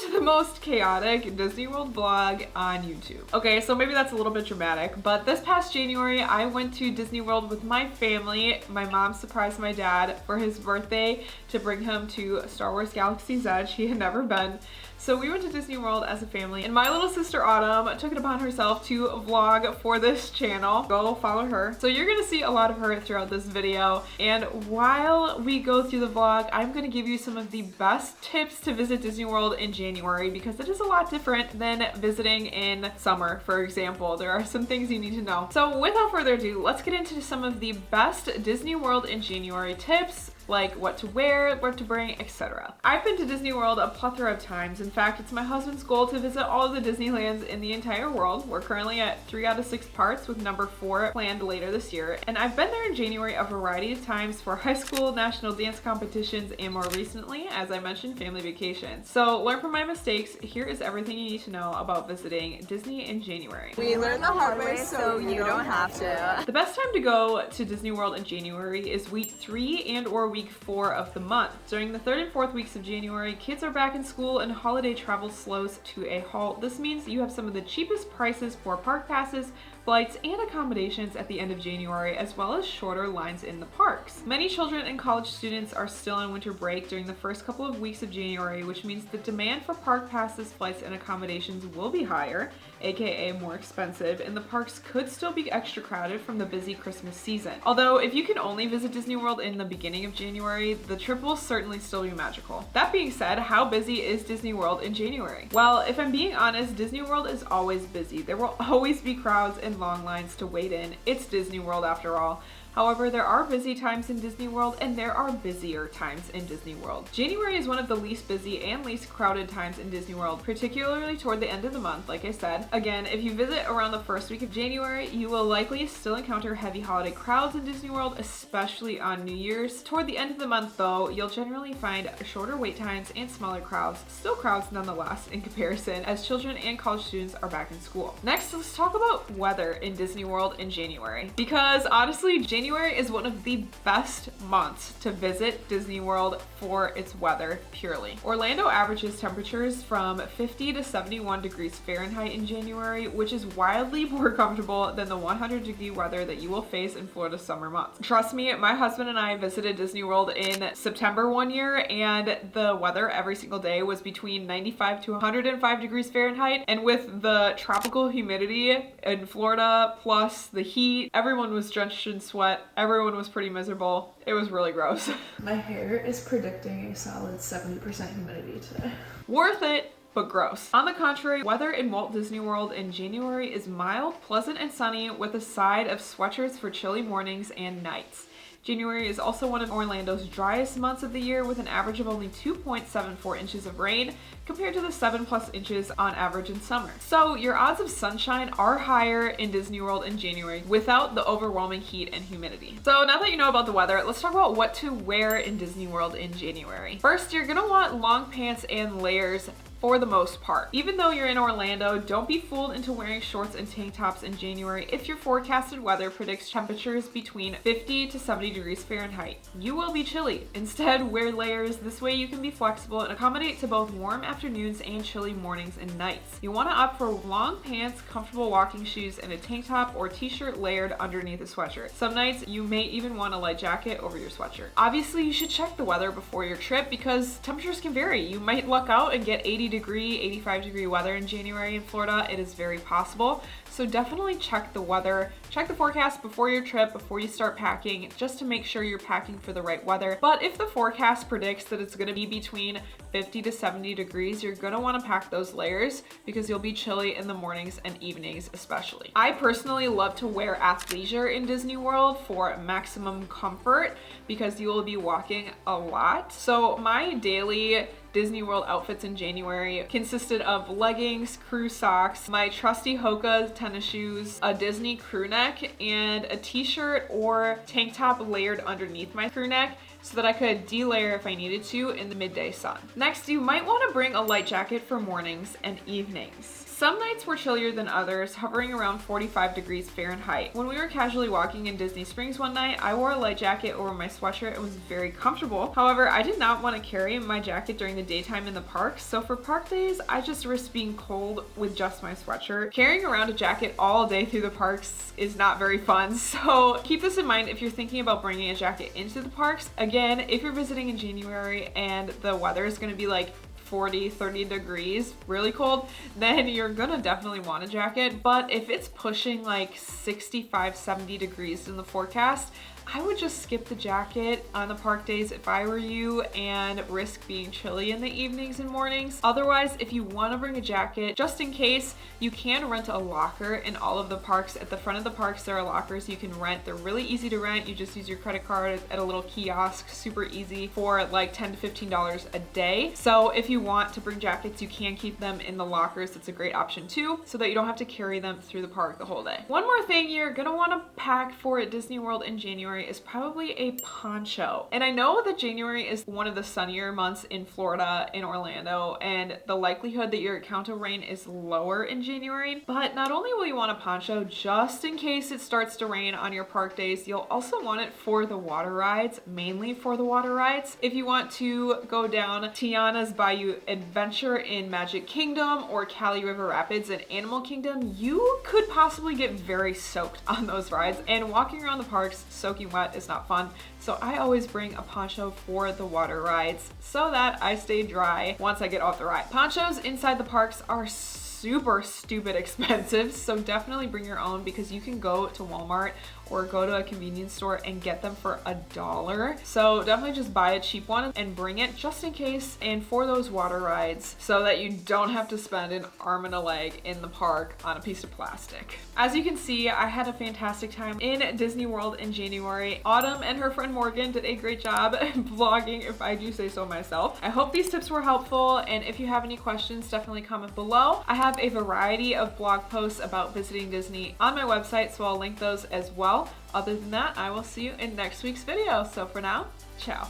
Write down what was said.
to the most chaotic Disney World vlog on YouTube. Okay, so maybe that's a little bit dramatic, but this past January, I went to Disney World with my family. My mom surprised my dad for his birthday to bring him to Star Wars Galaxy's Edge. He had never been. So we went to Disney World as a family, and my little sister Autumn took it upon herself to vlog for this channel. Go follow her. So you're gonna see a lot of her throughout this video, and while we go through the vlog, I'm gonna give you some of the best tips to visit Disney World in January, because it is a lot different than visiting in summer, for example. There are some things you need to know. So without further ado, let's get into some of the best Disney World in January tips, like what to wear, what to bring, etc. I've been to Disney World a plethora of times. In fact, it's my husband's goal to visit all of the Disneylands in the entire world. We're currently at 3 out of 6 parks, with number 4 planned later this year. And I've been there in January a variety of times for high school, national dance competitions, and more recently, as I mentioned, family vacations. So learn from my mistakes. Here is everything you need to know about visiting Disney in January. We learned the hard way, so you don't have to. The best time to go to Disney World in January is week 3 and or week 4 of the month. During the 3rd and 4th weeks of January, kids are back in school and holiday travel slows to a halt. This means you have some of the cheapest prices for park passes, flights, and accommodations at the end of January, as well as shorter lines in the parks. Many children and college students are still on winter break during the first couple of weeks of January, which means the demand for park passes, flights, and accommodations will be higher, aka more expensive, and the parks could still be extra crowded from the busy Christmas season. Although if you can only visit Disney World in the beginning of January, the trip will certainly still be magical. That being said, how busy is Disney World in January? Well, if I'm being honest, Disney World is always busy. There will always be crowds and long lines to wait in. It's Disney World after all. However, there are busy times in Disney World and there are busier times in Disney World. January is one of the least busy and least crowded times in Disney World, particularly toward the end of the month, like I said. Again, if you visit around the first week of January, you will likely still encounter heavy holiday crowds in Disney World, especially on New Year's. Toward the end of the month though, you'll generally find shorter wait times and smaller crowds, still crowds nonetheless in comparison, as children and college students are back in school. Next, let's talk about weather in Disney World in January, because honestly, January is one of the best months to visit Disney World for its weather purely. Orlando averages temperatures from 50 to 71 degrees Fahrenheit in January, which is wildly more comfortable than the 100-degree weather that you will face in Florida's summer months. Trust me, my husband and I visited Disney World in September one year, and the weather every single day was between 95 to 105 degrees Fahrenheit, and with the tropical humidity in Florida plus the heat, everyone was drenched in sweat. Everyone was pretty miserable. It was really gross. My hair is predicting a solid 70% humidity today. Worth it, but gross. On the contrary, weather in Walt Disney World in January is mild, pleasant, and sunny, with a side of sweatshirts for chilly mornings and nights. January is also one of Orlando's driest months of the year, with an average of only 2.74 inches of rain compared to the 7+ inches on average in summer. So your odds of sunshine are higher in Disney World in January without the overwhelming heat and humidity. So now that you know about the weather, let's talk about what to wear in Disney World in January. First, you're gonna want long pants and layers for the most part. Even though you're in Orlando, don't be fooled into wearing shorts and tank tops in January if your forecasted weather predicts temperatures between 50 to 70 degrees Fahrenheit. You will be chilly. Instead, wear layers. This way you can be flexible and accommodate to both warm afternoons and chilly mornings and nights. You want to opt for long pants, comfortable walking shoes, and a tank top or t-shirt layered underneath a sweatshirt. Some nights you may even want a light jacket over your sweatshirt. Obviously, you should check the weather before your trip because temperatures can vary. You might luck out and get 80-degree, 85-degree weather in January in Florida. It is very possible. So definitely check the weather, check the forecast before your trip, before you start packing, just to make sure you're packing for the right weather. But if the forecast predicts that it's gonna be between 50 to 70 degrees, you're gonna wanna pack those layers because you'll be chilly in the mornings and evenings especially. I personally love to wear athleisure in Disney World for maximum comfort because you will be walking a lot. So my daily Disney World outfits in January consisted of leggings, crew socks, my trusty Hoka tennis shoes, a Disney crew neck, and a t-shirt or tank top layered underneath my crew neck so that I could de-layer if I needed to in the midday sun. Next, you might want to bring a light jacket for mornings and evenings. Some nights were chillier than others, hovering around 45 degrees Fahrenheit. When we were casually walking in Disney Springs one night, I wore a light jacket over my sweatshirt and was very comfortable. However, I did not want to carry my jacket during the daytime in the parks, so for park days, I just risked being cold with just my sweatshirt. Carrying around a jacket all day through the parks is not very fun, so keep this in mind if you're thinking about bringing a jacket into the parks. Again, if you're visiting in January and the weather is going to be like 40-30 degrees, really cold, then you're gonna definitely want a jacket. But if it's pushing like 65-70 degrees in the forecast, I would just skip the jacket on the park days if I were you and risk being chilly in the evenings and mornings. Otherwise, if you want to bring a jacket, just in case, you can rent a locker in all of the parks. At the front of the parks, there are lockers you can rent. They're really easy to rent. You just use your credit card at a little kiosk, super easy, for like $10 to $15 a day. So if you want to bring jackets, you can keep them in the lockers. That's a great option too, so that you don't have to carry them through the park the whole day. One more thing you're gonna want to pack for Disney World in January is probably a poncho. And I know that January is one of the sunnier months in Florida, in Orlando, and the likelihood that you'll encounter rain is lower in January. But not only will you want a poncho just in case it starts to rain on your park days, you'll also want it for the water rides, mainly for the water rides. If you want to go down Tiana's Bayou Adventure in Magic Kingdom or Cali River Rapids in Animal Kingdom, you could possibly get very soaked on those rides, and walking around the parks soaking wet is not fun. So I always bring a poncho for the water rides so that I stay dry once I get off the ride. Ponchos inside the parks are super stupid expensive, so definitely bring your own, because you can go to Walmart or go to a convenience store and get them for $1. So definitely just buy a cheap one and bring it just in case, and for those water rides, so that you don't have to spend an arm and a leg in the park on a piece of plastic. As you can see, I had a fantastic time in Disney World in January. Autumn and her friend Morgan did a great job vlogging, if I do say so myself. I hope these tips were helpful, and if you have any questions, definitely comment below. I have a variety of blog posts about visiting Disney on my website, so I'll link those as well. Other than that, I will see you in next week's video. So for now, ciao.